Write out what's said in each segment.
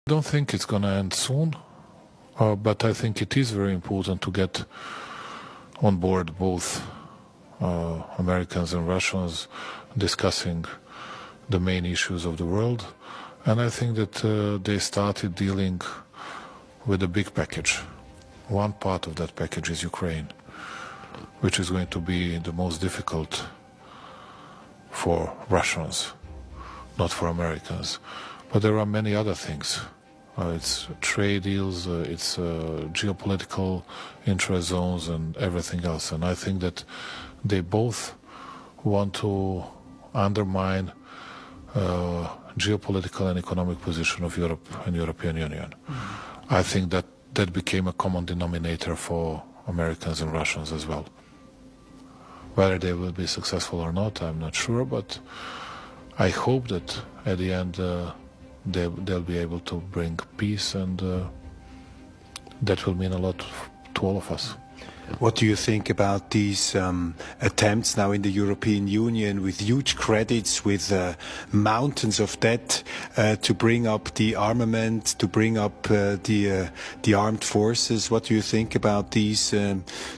I don't think it's going to end soon, but I think it is very important to get on board both Americans and Russians discussing the main issues of the world. And I think that they started dealing with a big package. One part of that package is Ukraine, which is going to be the most difficult for Russians, not for Americans. But there are many other things. It's trade deals, it's geopolitical interest zones and everything else. And I think that they both want to undermine geopolitical and economic position of Europe and European Union. I think that that became a common denominator for Americans and Russians as well. Whether they will be successful or not, I'm not sure, but I hope that at the end they'll be able to bring peace, and that will mean a lot to all of us. What do you think about these attempts now in the European Union with huge credits, with mountains of debt, to bring up the armament, to bring up the armed forces? What do you think about these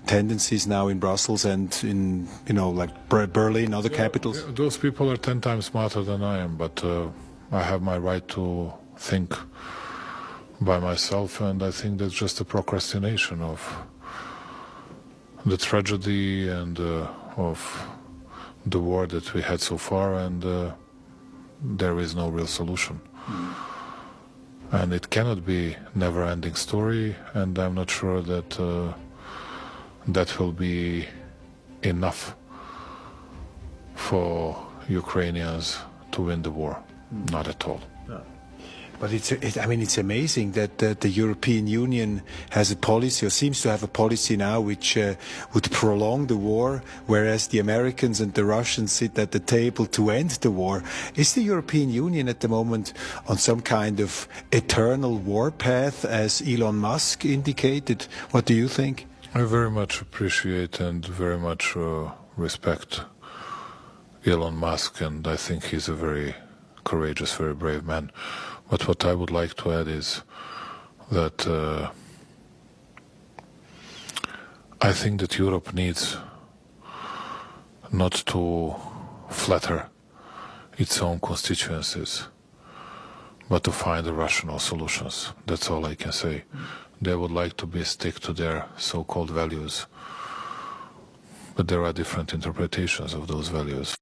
tendencies now in Brussels and in, like Berlin, other capitals? Those people are 10 times smarter than I am, but I have my right to think by myself, and I think that's just a procrastination of the tragedy and of the war that we had so far, and there is no real solution. And it cannot be never-ending story, and I'm not sure that that will be enough for Ukrainians to win the war. Not at all. But it's amazing that the European Union has a policy, or seems to have a policy now, which would prolong the war, whereas the Americans and the Russians sit at the table to end the war. Is the European Union at the moment on some kind of eternal war path, as Elon Musk indicated? What do you think? I very much appreciate and very much respect Elon Musk, and I think he's a very courageous, very brave man. But what I would like to add is that I think that Europe needs not to flatter its own constituencies, but to find the rational solutions. That's all I can say. They would like to stick to their so-called values, but there are different interpretations of those values.